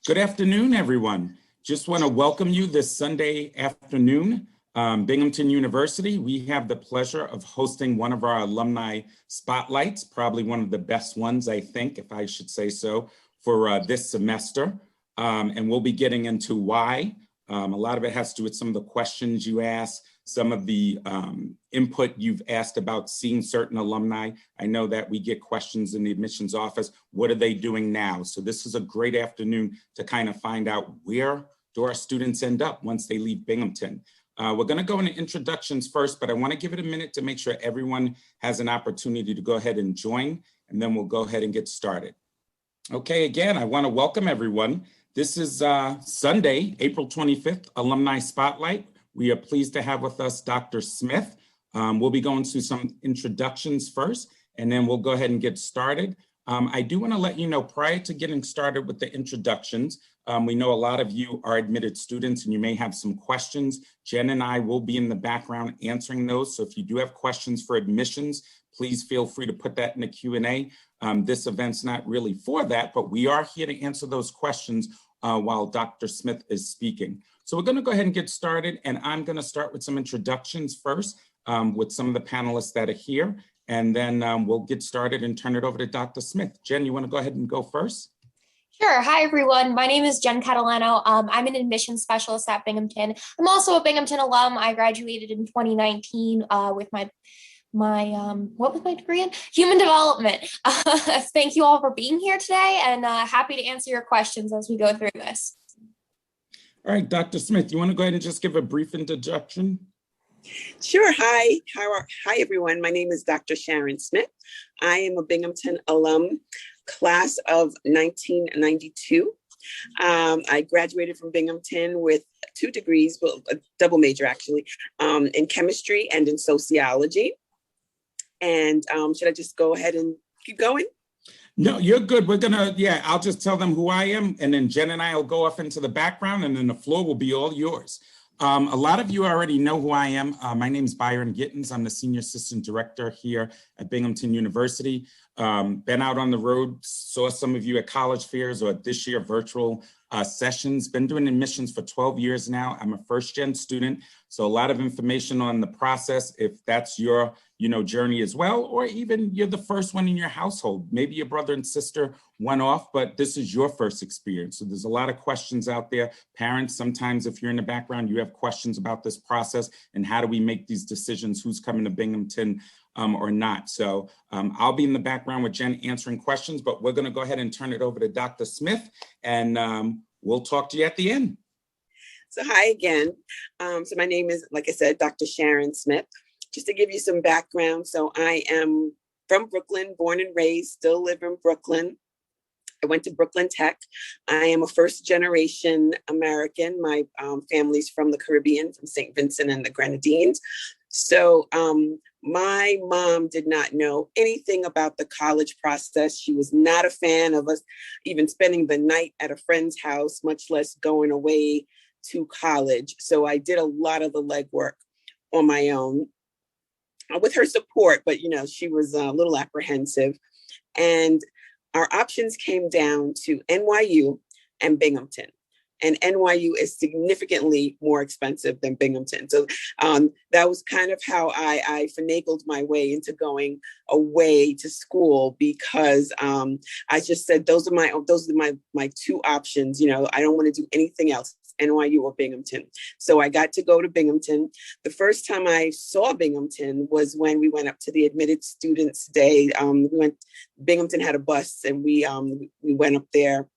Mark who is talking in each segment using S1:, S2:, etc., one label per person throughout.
S1: Good afternoon, everyone. Just want to welcome you this Sunday afternoon. Binghamton University, we have the pleasure of hosting one of our alumni spotlights, probably one of the best ones, I think, if I should say so, for this semester. And we'll be getting into why. A lot of it has to do with some of the questions you asked, some of the input you've asked about seeing certain alumni. I know that we get questions in the admissions office. What are they doing now? So this is a great afternoon to kind of find out where do our students end up once they leave Binghamton. We're going to go into introductions first, but I want to give it a minute to make sure everyone has an opportunity to go ahead and join, and then we'll go ahead and get started. Okay, again, I want to welcome everyone. This is Sunday, April 25th, Alumni Spotlight. We are pleased to have with us Dr. Smith. We'll be going through some introductions first, and then we'll go ahead and get started. I do want to let you know, prior to getting started with the introductions, we know a lot of you are admitted students and you may have some questions. Jen and I will be in the background answering those. So if you do have questions for admissions, please feel free to put that in the Q&A. This event's not really for that, but we are here to answer those questions while Dr. Smith is speaking. So we're going to go ahead and get started, and I'm going to start with some introductions first with some of the panelists that are here, and then we'll get started and turn it over to Dr. Smith. Jen, you want to go ahead and go first?
S2: Sure. Hi, everyone. My name is Jen Catalano. I'm an admissions specialist at Binghamton. I'm also a Binghamton alum. I graduated in 2019 with my what was my degree in? Human development. Thank you all for being here today, and happy to answer your questions as we go through this.
S1: All right, Dr. Smith, you want to go ahead and just give a brief introduction?
S3: Sure. Hi, everyone. My name is Dr. Sharon Smith. I am a Binghamton alum, class of 1992. I graduated from Binghamton with 2 degrees, well, a double major actually, in chemistry and in sociology. And should I just go ahead and keep going?
S1: No, you're good. We're gonna, I'll just tell them who I am, and then Jen and I will go off into the background, and then the floor will be all yours. A lot of you already know who I am. My name is Byron Gittins. I'm the Senior Assistant Director here at Binghamton University. Been out on the road, saw some of you at college fairs or this year virtual sessions. Been doing admissions for 12 years now. I'm a first-gen student, so a lot of information on the process if that's your journey as well, or even you're the first one in your household. Maybe your brother and sister went off, but this is your first experience. So there's a lot of questions out there. Parents, sometimes if you're in the background, you have questions about this process and how do we make these decisions, who's coming to Binghamton or not. So I'll be in the background with Jen answering questions, but we're gonna go ahead and turn it over to Dr. Smith, and we'll talk to you at the end.
S3: So hi again. So my name is, like I said, Dr. Sharon Smith. Just to give you some background, so I am from Brooklyn, born and raised, still live in Brooklyn. I went to Brooklyn Tech. I am a first-generation American. My family's from the Caribbean, from St. Vincent and the Grenadines. So my mom did not know anything about the college process. She was not a fan of us even spending the night at a friend's house, much less going away to college. So I did a lot of the legwork on my own with her support, but she was a little apprehensive. And our options came down to NYU and Binghamton. And NYU is significantly more expensive than Binghamton. So that was kind of how I finagled my way into going away to school, because I just said, those are my 2 options. I don't want to do anything else, NYU or Binghamton. So I got to go to Binghamton. The first time I saw Binghamton was when we went up to the Admitted Students Day. Binghamton had a bus, and we went up there.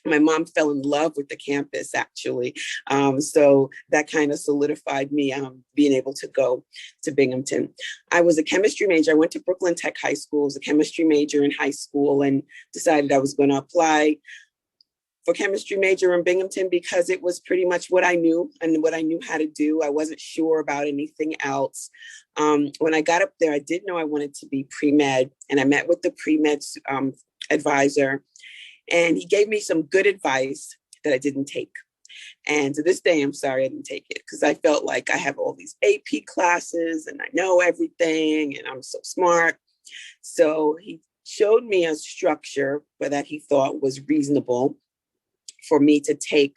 S3: My mom fell in love with the campus, actually. So that kind of solidified me being able to go to Binghamton. I was a chemistry major. I went to Brooklyn Tech High School as a chemistry major in high school, and decided I was going to apply for chemistry major in Binghamton because it was pretty much what I knew and what I knew how to do. I wasn't sure about anything else. When I got up there, I did know I wanted to be pre-med, and I met with the pre-med advisor. And he gave me some good advice that I didn't take. And to this day, I'm sorry I didn't take it, because I felt like I have all these AP classes and I know everything and I'm so smart. So he showed me a structure that he thought was reasonable. for me to take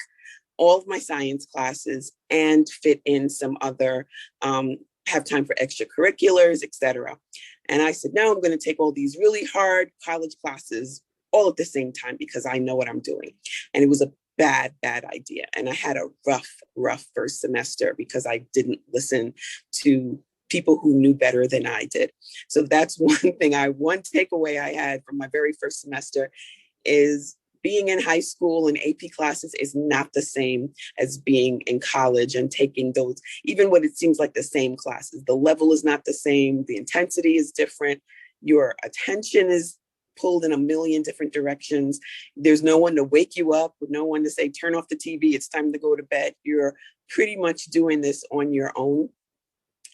S3: all of my science classes and fit in some other, have time for extracurriculars, etc. And I said, no, I'm going to take all these really hard college classes all at the same time because I know what I'm doing. And it was a bad idea. And I had a rough first semester because I didn't listen to people who knew better than I did. So that's one takeaway I had from my very first semester is being in high school and AP classes is not the same as being in college and taking those, even when it seems like the same classes. The level is not the same. The intensity is different. Your attention is pulled in a million different directions. There's no one to wake you up, no one to say, turn off the TV, it's time to go to bed. You're pretty much doing this on your own.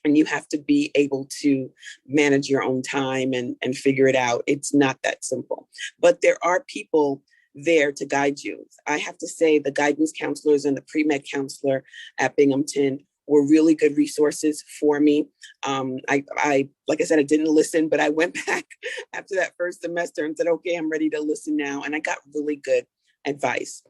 S3: And you have to be able to manage your own time and figure it out. It's not that simple. But there are people there to guide you. I have to say the guidance counselors and the pre-med counselor at Binghamton were really good resources for me. I like I said, I didn't listen, but I went back after that first semester and said, okay, I'm ready to listen now. And I got really good advice.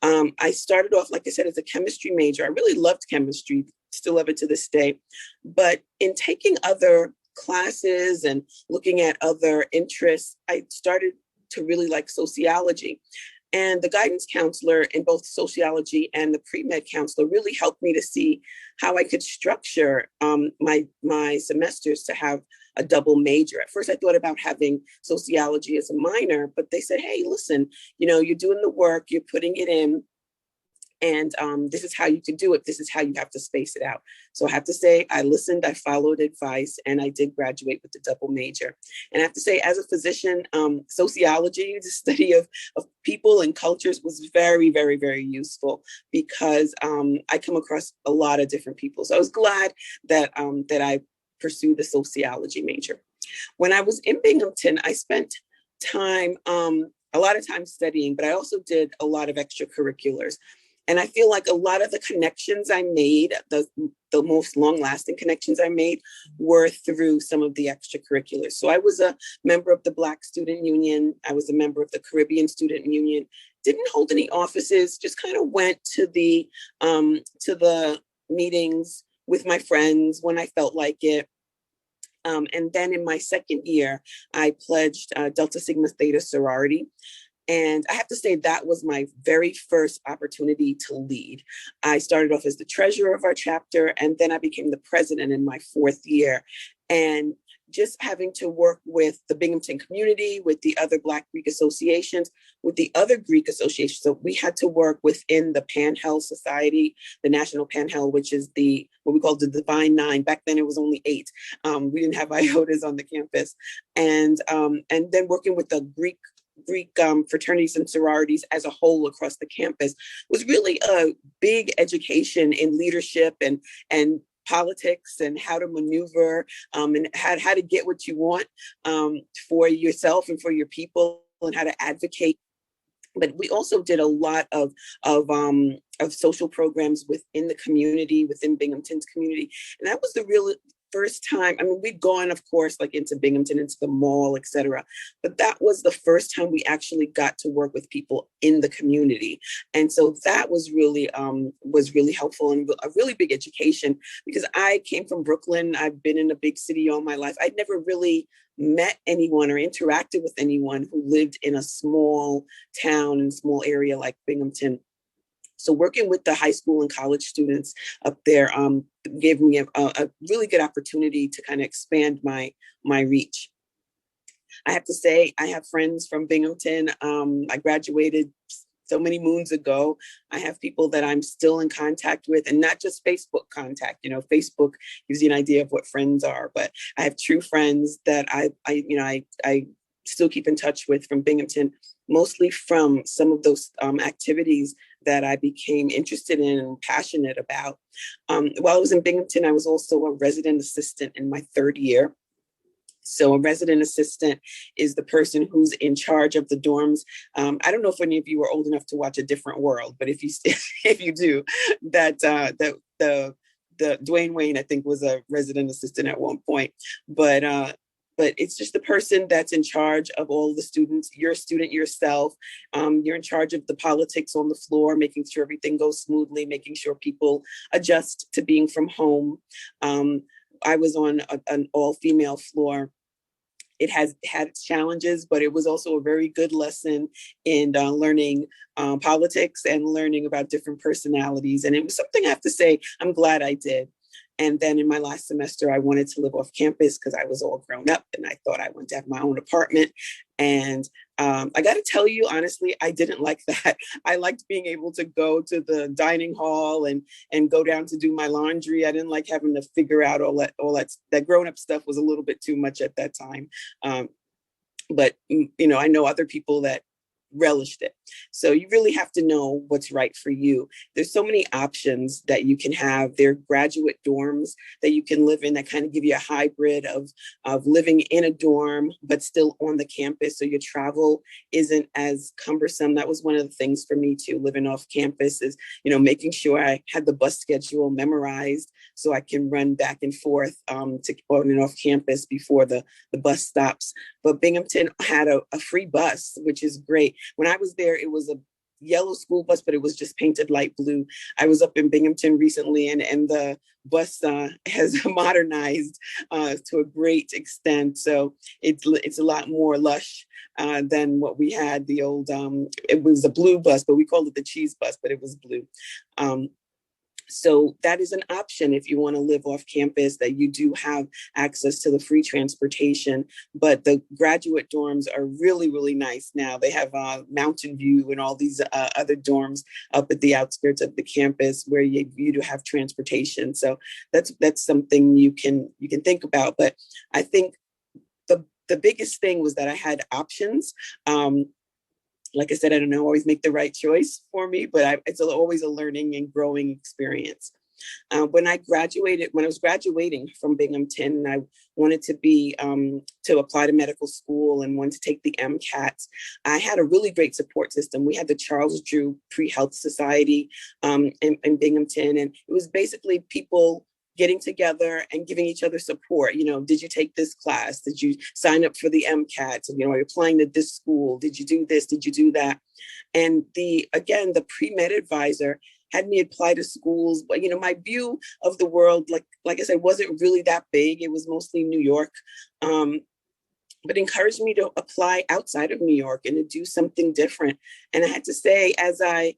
S3: I started off, like I said, as a chemistry major. I really loved chemistry, still love it to this day. But in taking other classes and looking at other interests, I started to really like sociology. And the guidance counselor in both sociology and the pre-med counselor really helped me to see how I could structure my semesters to have a double major. At first, I thought about having sociology as a minor, but they said, hey, listen, you're doing the work, you're putting it in, and this is how you can do it. This is how you have to space it out. So I have to say, I listened, I followed advice, and I did graduate with the double major. And I have to say, as a physician, sociology, the study of people and cultures was very, very, very useful because I come across a lot of different people. So I was glad that I pursued the sociology major. When I was in Binghamton, I spent time, a lot of time studying, but I also did a lot of extracurriculars. And I feel like a lot of the connections I made, the most long-lasting connections I made were through some of the extracurriculars. So I was a member of the Black Student Union. I was a member of the Caribbean Student Union. Didn't hold any offices, just kind of went to the meetings with my friends when I felt like it. And then in my second year, I pledged Delta Sigma Theta sorority. And I have to say that was my very first opportunity to lead. I started off as the treasurer of our chapter, and then I became the president in my fourth year. And just having to work with the Binghamton community, with the other Black Greek associations, with the other Greek associations. So we had to work within the Panhell Society, the National Panhell, which is what we call the Divine Nine. Back then it was only 8. We didn't have iotas on the campus. And then working with the Greek fraternities and sororities as a whole across the campus was really a big education in leadership and politics and how to maneuver and how to get what you want for yourself and for your people and how to advocate. But we also did a lot of social programs within the community, within Binghamton's community. And that was the real first time. I mean, we'd gone, of course, like into Binghamton, into the mall, et cetera. But that was the first time we actually got to work with people in the community. And so that was really helpful and a really big education because I came from Brooklyn. I've been in a big city all my life. I'd never really met anyone or interacted with anyone who lived in a small town and small area like Binghamton. So working with the high school and college students up there gave me a really good opportunity to kind of expand my reach. I have to say, I have friends from Binghamton. I graduated so many moons ago. I have people that I'm still in contact with, and not just Facebook contact. Facebook gives you an idea of what friends are, but I have true friends that I still keep in touch with from Binghamton, mostly from some of those activities that I became interested in and passionate about. While I was in Binghamton, I was also a resident assistant in my third year. So a resident assistant is the person who's in charge of the dorms. I don't know if any of you are old enough to watch A Different World, but if you do, the Dwayne Wayne, I think, was a resident assistant at one point. But but it's just the person that's in charge of all the students. You're a student yourself. You're in charge of the politics on the floor, making sure everything goes smoothly, making sure people adjust to being from home. I was on an all-female floor. It has had its challenges, but it was also a very good lesson in learning politics and learning about different personalities. And it was something I have to say, I'm glad I did. And then in my last semester, I wanted to live off campus because I was all grown up and I thought I wanted to have my own apartment. And I got to tell you, honestly, I didn't like that. I liked being able to go to the dining hall and go down to do my laundry. I didn't like having to figure out all that grown up stuff was a little bit too much at that time. But, I know other people that relished it. So you really have to know what's right for you. There's so many options that you can have. There are graduate dorms that you can live in that kind of give you a hybrid of living in a dorm, but still on the campus. So your travel isn't as cumbersome. That was one of the things for me too, living off campus is, making sure I had the bus schedule memorized so I can run back and forth to on and off campus before the bus stops. But Binghamton had a free bus, which is great. When I was there, it was a yellow school bus, but it was just painted light blue. I was up in Binghamton recently, and the bus has modernized to a great extent. So it's a lot more lush than what we had. The old, it was a blue bus, but we called it the cheese bus, but it was blue. So that is an option if you want to live off campus, that you do have access to the free transportation. But the graduate dorms are really, really nice now. They have Mountain View and all these other dorms up at the outskirts of the campus where you do have transportation. So that's something you can think about. But I think the biggest thing was that I had options. Like I said, I don't know, always make the right choice for me, but it's always a learning and growing experience. When I was graduating from Binghamton, and I wanted to apply to medical school and wanted to take the MCATs, I had a really great support system. We had the Charles Drew Pre-Health Society in Binghamton, and it was basically people getting together and giving each other support. Did you take this class? Did you sign up for the MCATs? Are you applying to this school? Did you do this? Did you do that? And the pre-med advisor had me apply to schools, but my view of the world, like I said, wasn't really that big. It was mostly New York. But encouraged me to apply outside of New York and to do something different. And I had to say, as I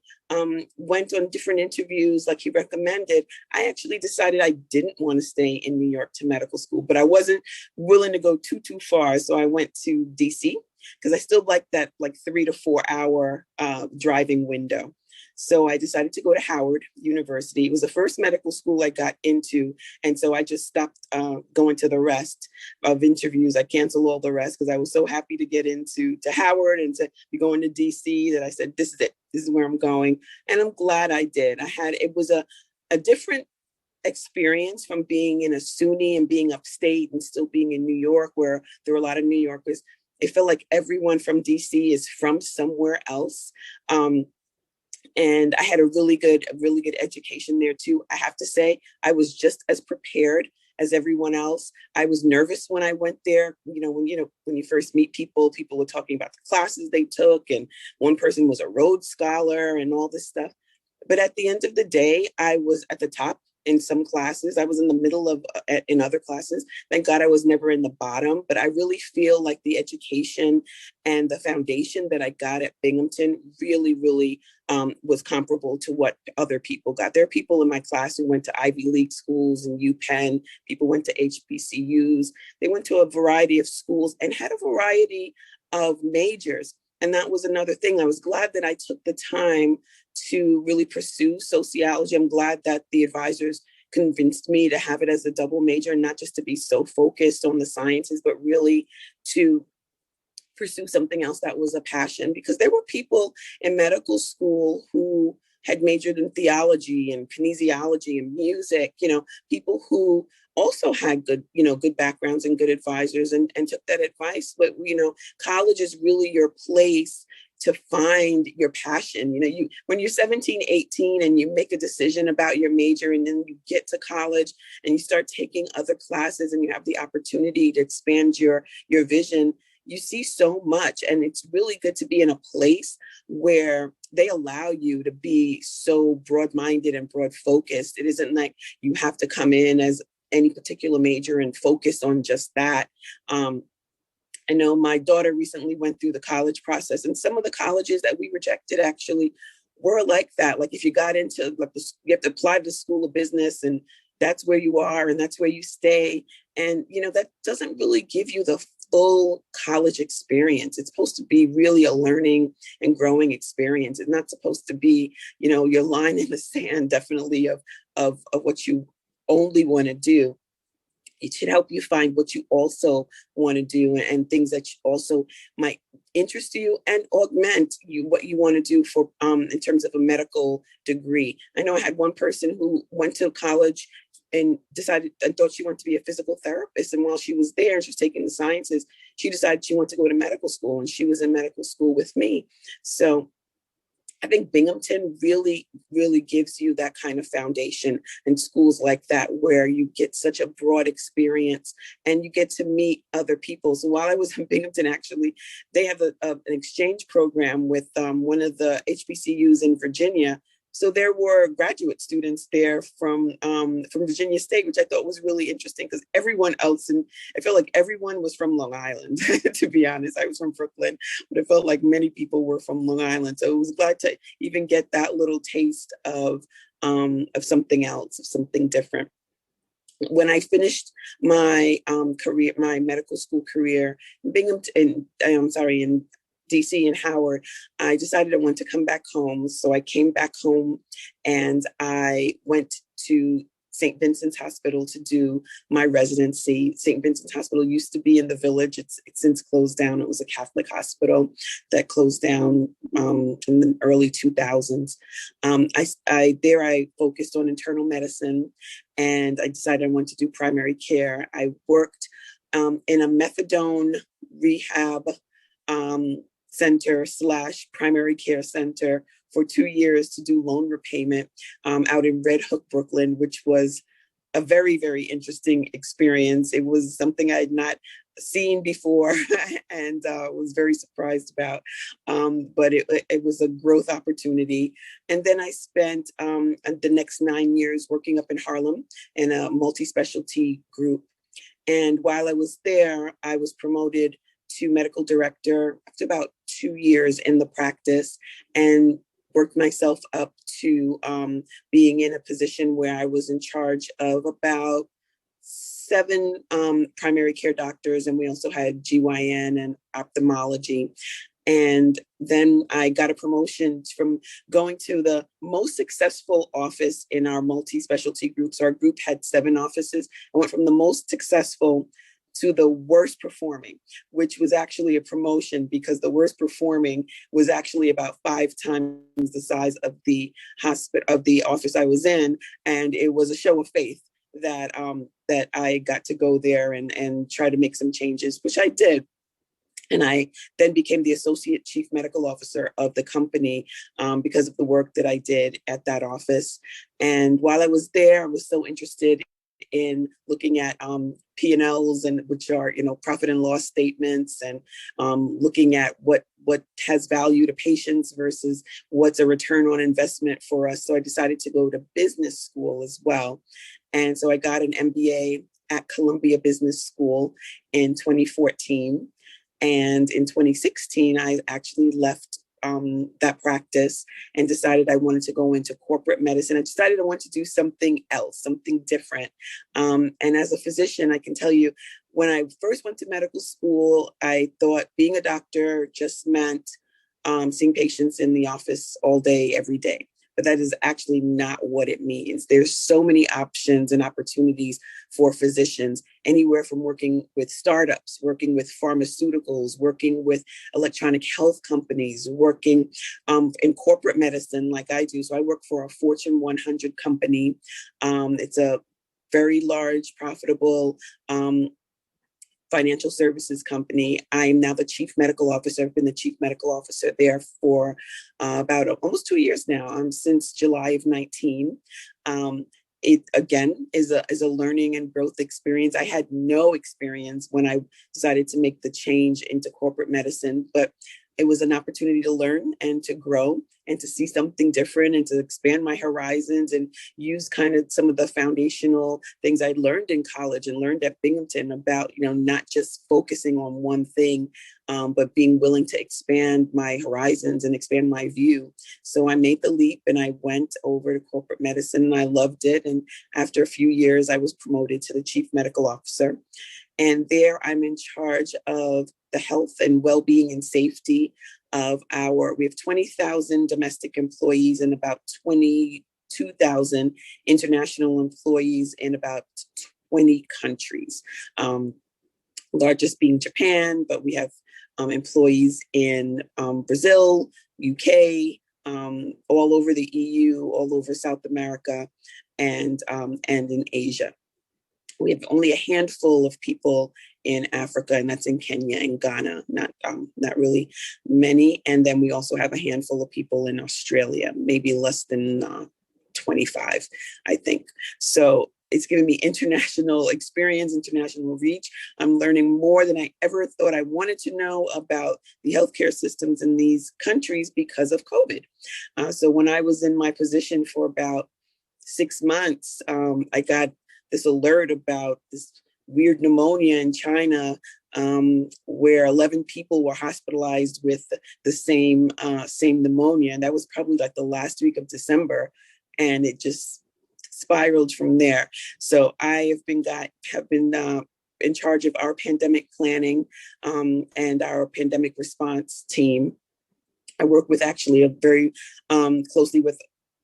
S3: went on different interviews like he recommended, I actually decided I didn't want to stay in New York to medical school, but I wasn't willing to go too far. So I went to DC because I still like that 3 to 4 hour driving window. So I decided to go to Howard University. It was the first medical school I got into. And so I just stopped going to the rest of interviews. I canceled all the rest because I was so happy to get into Howard and to be going to DC that I said, this is it. This is where I'm going. And I'm glad I did. It was a different experience from being in a SUNY and being upstate and still being in New York, where there were a lot of New Yorkers. It felt like everyone from DC is from somewhere else. And I had a really good education there too. I have to say, I was just as prepared as everyone else. I was nervous when I went there. When you first meet people were talking about the classes they took, and one person was a Rhodes Scholar and all this stuff. But at the end of the day, I was at the top in some classes. I was in the middle in other classes. Thank God I was never in the bottom, but I really feel like the education and the foundation that I got at Binghamton really, really was comparable to what other people got. There are people in my class who went to Ivy League schools and UPenn. People went to HBCUs. They went to a variety of schools and had a variety of majors. And that was another thing. I was glad that I took the time to really pursue sociology. I'm glad that the advisors convinced me to have it as a double major, not just to be so focused on the sciences, but really to pursue something else that was a passion. Because there were people in medical school who had majored in theology and kinesiology and music, people who also had good backgrounds and good advisors and took that advice. But, college is really your place to find your passion. When you're 17, 18 and you make a decision about your major, and then you get to college and you start taking other classes and you have the opportunity to expand your vision, you see so much. And it's really good to be in a place where they allow you to be so broad-minded and broad-focused. It isn't like you have to come in as any particular major and focus on just that. I know my daughter recently went through the college process, and some of the colleges that we rejected actually were like that. Like if you got into, like, you have to apply to the School of Business, and that's where you are and that's where you stay. And, that doesn't really give you the full college experience. It's supposed to be really a learning and growing experience. It's not supposed to be, your line in the sand, definitely of what you only want to do. It should help you find what you also want to do and things that also might interest you and augment what you want to do for in terms of a medical degree. I know I had one person who went to college and decided and thought she wanted to be a physical therapist. And while she was there and she was taking the sciences, she decided she wanted to go to medical school, and she was in medical school with me. So I think Binghamton really, really gives you that kind of foundation, and schools like that where you get such a broad experience and you get to meet other people. So while I was in Binghamton, actually, they have an exchange program with one of the HBCUs in Virginia. So there were graduate students there from Virginia State, which I thought was really interesting because everyone else, and I felt like everyone was from Long Island, to be honest. I was from Brooklyn, but it felt like many people were from Long Island. So it was glad to even get that little taste of something else, of something different. When I finished my career, my medical school career in Binghamton, in DC and Howard, I decided I wanted to come back home. So I came back home and I went to St. Vincent's Hospital to do my residency. St. Vincent's Hospital used to be in the Village. It's since closed down. It was a Catholic hospital that closed down in the early 2000s. I focused on internal medicine, and I decided I wanted to do primary care. I worked in a methadone rehab center / primary care center for 2 years to do loan repayment out in Red Hook, Brooklyn, which was a very, very interesting experience. It was something I had not seen before and was very surprised about, but it was a growth opportunity. And then I spent the next 9 years working up in Harlem in a multi-specialty group. And while I was there, I was promoted to medical director after about 2 years in the practice, and worked myself up to being in a position where I was in charge of about 7 primary care doctors, and we also had GYN and ophthalmology. And then I got a promotion from going to the most successful office in our multi-specialty group. So our group had 7 offices. I went from the most successful to the worst performing, which was actually a promotion because the worst performing was actually about 5 times the size of the office I was in. And it was a show of faith that I got to go there and try to make some changes, which I did. And I then became the associate chief medical officer of the company because of the work that I did at that office. And while I was there, I was so interested in looking at P&Ls, and which are, profit and loss statements, and looking at what has value to patients versus what's a return on investment for us. So I decided to go to business school as well. And so I got an MBA at Columbia Business School in 2014. And in 2016, I actually left that practice and decided I wanted to go into corporate medicine. I decided I wanted to do something else, something different. And as a physician, I can tell you, when I first went to medical school, I thought being a doctor just meant seeing patients in the office all day, every day. But that is actually not what it means. There's so many options and opportunities for physicians, anywhere from working with startups, working with pharmaceuticals, working with electronic health companies, working in corporate medicine like I do. So I work for a Fortune 100 company. It's a very large, profitable financial services company. I am now the chief medical officer. I've been the chief medical officer there for about almost 2 years now, since July of 19. It again is a learning and growth experience. I had no experience when I decided to make the change into corporate medicine, but it was an opportunity to learn and to grow and to see something different and to expand my horizons and use kind of some of the foundational things I learned in college and learned at Binghamton about, not just focusing on one thing, but being willing to expand my horizons and expand my view. So I made the leap and I went over to corporate medicine and I loved it. And after a few years, I was promoted to the chief medical officer. And there I'm in charge of the health and well-being and safety of we have 20,000 domestic employees and about 22,000 international employees in about 20 countries. Largest being Japan, but we have employees in Brazil, UK, all over the EU, all over South America, and in Asia. We have only a handful of people in Africa, and that's in Kenya and Ghana, not really many. And then we also have a handful of people in Australia, maybe less than 25, I think. So it's given me international experience, international reach. I'm learning more than I ever thought I wanted to know about the healthcare systems in these countries because of COVID. So when I was in my position for about 6 months, I got this alert about this weird pneumonia in China, where 11 people were hospitalized with the same pneumonia. And that was probably like the last week of December. And it just spiraled from there. So I have been in charge of our pandemic planning and our pandemic response team. I work with actually a very closely with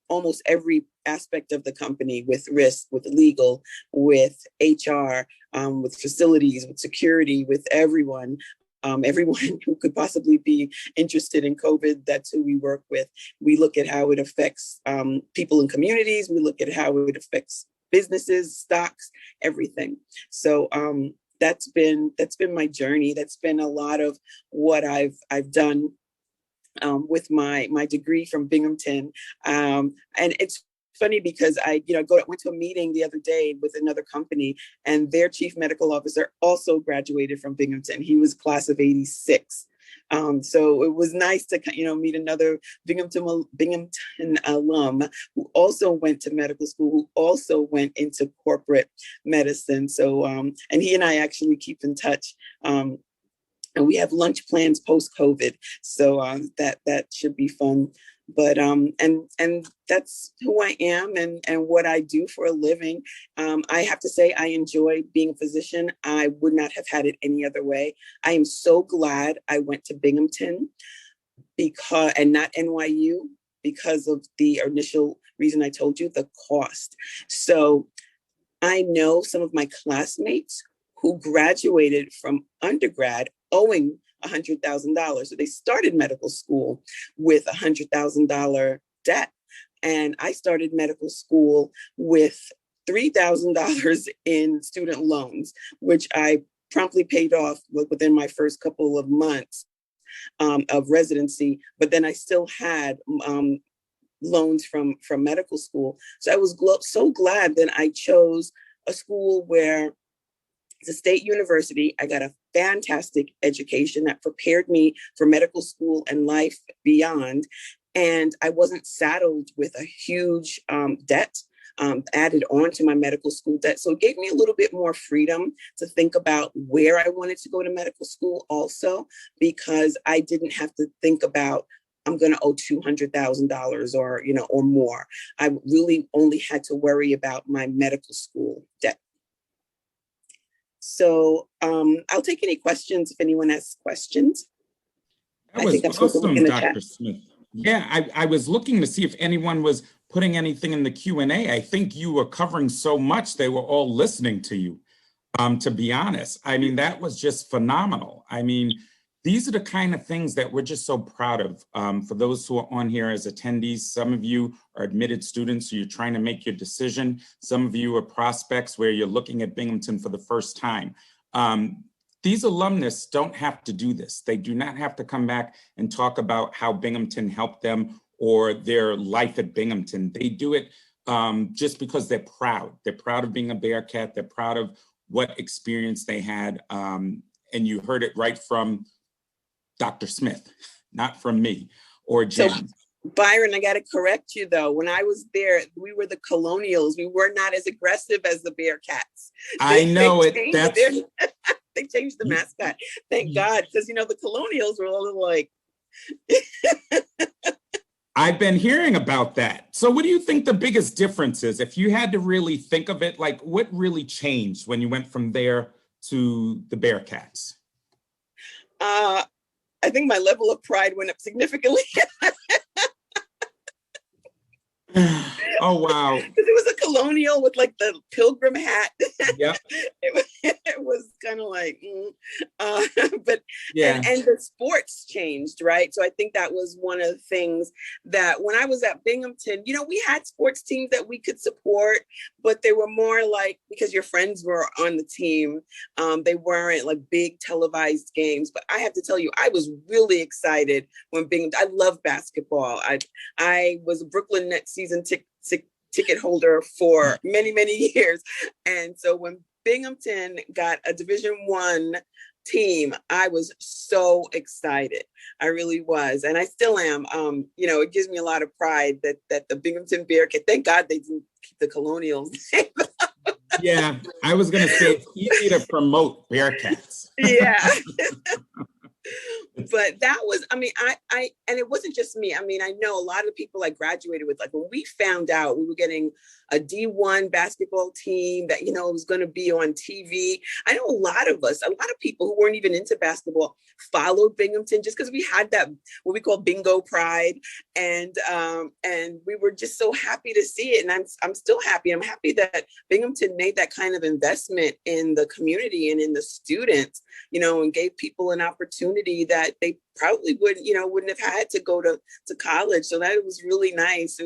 S3: almost every aspect of the company, with risk, with legal, with HR, with facilities, with security, with everyone. Everyone who could possibly be interested in COVID, that's who we work with. We look at how it affects people in communities. We look at how it affects businesses, stocks, everything. So that's been my journey. That's been a lot of what I've done with my degree from Binghamton. And it's funny because I went to a meeting the other day with another company, and their chief medical officer also graduated from Binghamton. He was class of '86. So it was nice to meet another Binghamton alum who also went to medical school, who also went into corporate medicine. So and he and I actually keep in touch. And we have lunch plans post-COVID, so that should be fun. But and that's who I am and what I do for a living. I have to say I enjoy being a physician. I would not have had it any other way. I am so glad I went to Binghamton and not NYU because of the initial reason I told you, the cost. So I know some of my classmates who graduated from undergrad owing $100,000. So they started medical school with $100,000 debt. And I started medical school with $3,000 in student loans, which I promptly paid off within my first couple of months of residency. But then I still had loans from medical school. So I was so glad that I chose a school where it's a state university. I got a fantastic education that prepared me for medical school and life beyond. And I wasn't saddled with a huge debt added on to my medical school debt. So it gave me a little bit more freedom to think about where I wanted to go to medical school also, because I didn't have to think about, I'm going to owe $200,000 or more. I really only had to worry about my medical school debt. So I'll take any questions if anyone has questions.
S1: That was awesome, Dr. Smith. Yeah, I was looking to see if anyone was putting anything in the Q&A. I think you were covering so much, they were all listening to you, to be honest. I mean, that was just phenomenal. I mean, these are the kind of things that we're just so proud of. For those who are on here as attendees, some of you are admitted students, so you're trying to make your decision. Some of you are prospects where you're looking at Binghamton for the first time. these alumnus don't have to do this. They do not have to come back and talk about how Binghamton helped them or their life at Binghamton. They do it just because they're proud. They're proud of being a Bearcat. They're proud of what experience they had. And you heard it right from Dr. Smith, not from me or Jen.
S3: So, Byron, I got to correct you though. When I was there, we were the Colonials. We were not as aggressive as the Bearcats.
S1: I know it.
S3: They changed the mascot. Thank God, because the Colonials were a little like.
S1: I've been hearing about that. So what do you think the biggest difference is? If you had to really think of it, like what really changed when you went from there to the Bearcats?
S3: I think my level of pride went up significantly.
S1: Oh, wow.
S3: Because it was a Colonial with like the pilgrim hat.
S1: Yeah.
S3: It was kind of like, but
S1: yeah.
S3: And the sports changed, right? So I think that was one of the things that when I was at Binghamton, we had sports teams that we could support, but they were more like, because your friends were on the team, they weren't like big televised games. But I have to tell you, I was really excited when Binghamton, I love basketball. I was a Brooklyn Nets season ticket holder for many, many years. And so when Binghamton got a Division I team, I was so excited. I really was. And I still am. It gives me a lot of pride that the Binghamton Bearcat, thank God they didn't keep the Colonials.
S1: Yeah, I was going to say it's easy to promote Bearcats.
S3: Yeah. But that was, and it wasn't just me. I know a lot of people I graduated with, like when we found out we were getting a D1 basketball team that, it was going to be on TV. I know a lot of people who weren't even into basketball followed Binghamton just because we had that, what we call bingo pride. And we were just so happy to see it. And I'm still happy. I'm happy that Binghamton made that kind of investment in the community and in the students, and gave people an opportunity that they probably wouldn't have had to go to college. So that was really nice.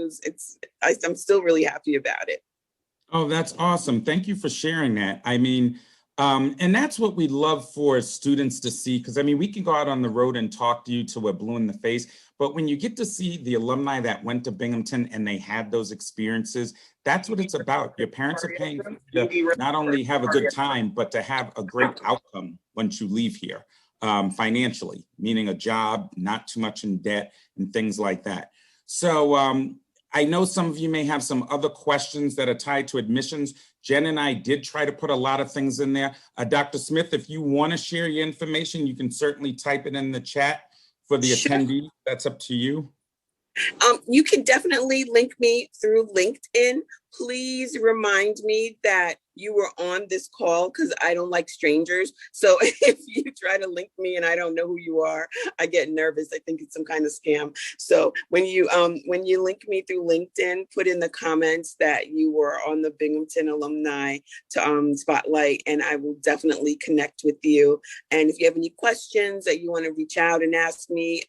S3: I'm still really happy about it.
S1: Oh, that's awesome. Thank you for sharing that. And that's what we love for students to see, because we can go out on the road and talk to you till we're blue in the face, but when you get to see the alumni that went to Binghamton and they had those experiences, that's what it's about. Your parents are paying for you to not only have a good time, but to have a great outcome once you leave here, financially, meaning a job, not too much in debt and things like that. So I know some of you may have some other questions that are tied to admissions. Jen and I did try to put a lot of things in there. Dr. Smith, if you want to share your information, you can certainly type it in the chat for the attendees. That's up to you.
S3: You can definitely link me through LinkedIn. Please remind me that you were on this call because I don't like strangers. So if you try to link me and I don't know who you are, I get nervous. I think it's some kind of scam. So when you link me through LinkedIn, put in the comments that you were on the Binghamton Alumni Spotlight, and I will definitely connect with you. And if you have any questions that you want to reach out and ask me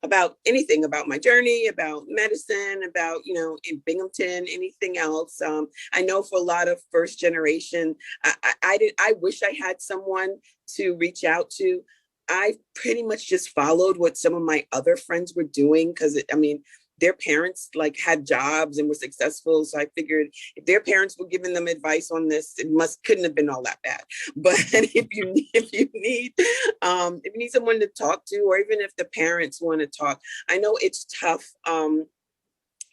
S3: about anything, about my journey, about medicine, about, in Binghamton, anything else. I know for a lot of first generation, I wish I had someone to reach out to. I pretty much just followed what some of my other friends were doing because, their parents had jobs and were successful. So I figured if their parents were giving them advice on this, it couldn't have been all that bad. But if you need someone to talk to, or even if the parents want to talk, I know it's tough.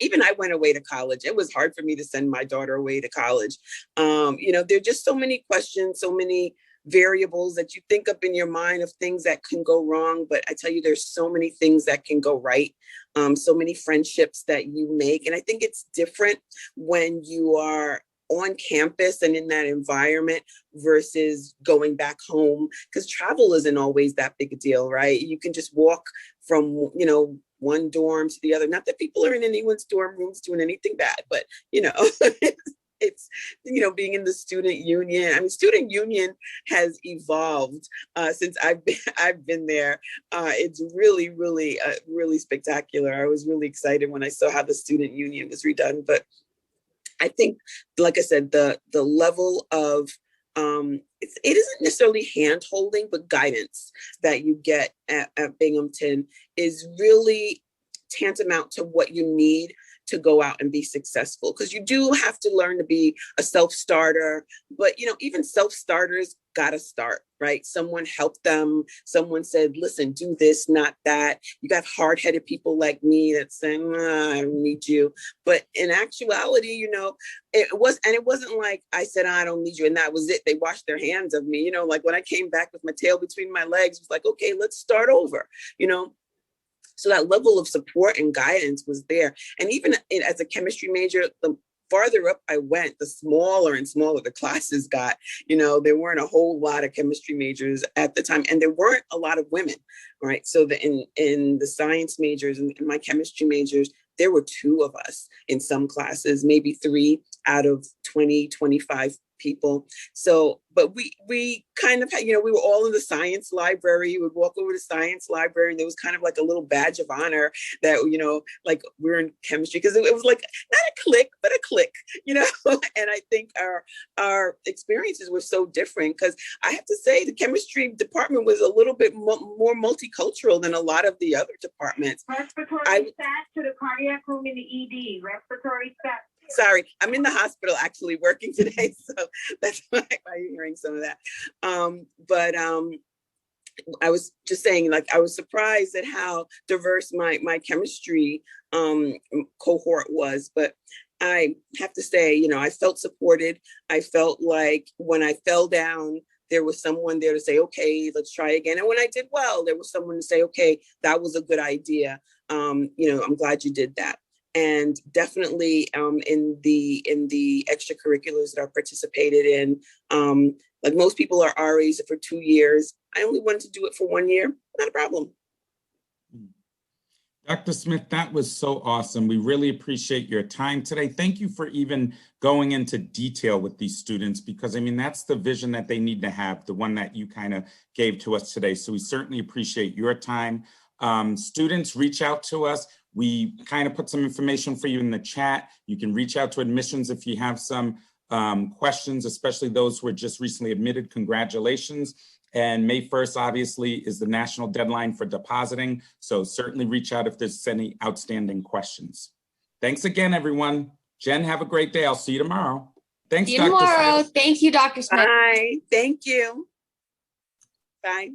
S3: Even I went away to college. It was hard for me to send my daughter away to college. There are just so many questions, so many variables that you think up in your mind of things that can go wrong. But I tell you, there's so many things that can go right. So many friendships that you make. And I think it's different when you are on campus and in that environment versus going back home, because travel isn't always that big a deal, right? You can just walk from, one dorm to the other. Not that people are in anyone's dorm rooms doing anything bad, but, it's, being in the student union. Student union has evolved since I've been there. It's really, really, really spectacular. I was really excited when I saw how the student union was redone. But I think, like I said, the level of it isn't necessarily hand holding, but guidance that you get at Binghamton is really tantamount to what you need to go out and be successful. Because you do have to learn to be a self-starter, but even self-starters gotta start, right? Someone helped them. Someone said, listen, do this, not that. You got hard-headed people like me that saying, I don't need you. But in actuality, it wasn't like I said, I don't need you, and that was it. They washed their hands of me. Like when I came back with my tail between my legs, it was like, okay, let's start over, So that level of support and guidance was there. And even as a chemistry major, the farther up I went, the smaller and smaller the classes got. There weren't a whole lot of chemistry majors at the time, and there weren't a lot of women, right? So in the science majors and my chemistry majors, there were 2 of us in some classes, maybe 3 out of 20, 25 people. So, but we kind of had, we were all in the science library. You would walk over to science library, and there was kind of like a little badge of honor that, like we're in chemistry, because it was like not a clique, but a clique, and I think our experiences were so different, because I have to say the chemistry department was a little bit more multicultural than a lot of the other departments.
S4: Respiratory stat to the cardiac room in the ED, respiratory stat.
S3: Sorry, I'm in the hospital actually working today, so that's why you're hearing some of that. But I was just saying, like, I was surprised at how diverse my chemistry cohort was. But I have to say, I felt supported. I felt like when I fell down, there was someone there to say, okay, let's try again. And when I did well, there was someone to say, okay, that was a good idea. I'm glad you did that. And definitely in the extracurriculars that I participated in, like most people are RAs for 2 years. I only wanted to do it for 1 year, not a problem.
S1: Dr. Smith, that was so awesome. We really appreciate your time today. Thank you for even going into detail with these students, because that's the vision that they need to have, the one that you kind of gave to us today. So we certainly appreciate your time. Students, reach out to us. We kind of put some information for you in the chat. You can reach out to admissions if you have some questions, especially those who were just recently admitted. Congratulations. And May 1st, obviously, is the national deadline for depositing. So certainly reach out if there's any outstanding questions. Thanks again, everyone. Jen, have a great day. I'll see you tomorrow. Thanks,
S2: See you tomorrow. Thank you, Dr. Smith.
S3: Bye. Thank you. Bye.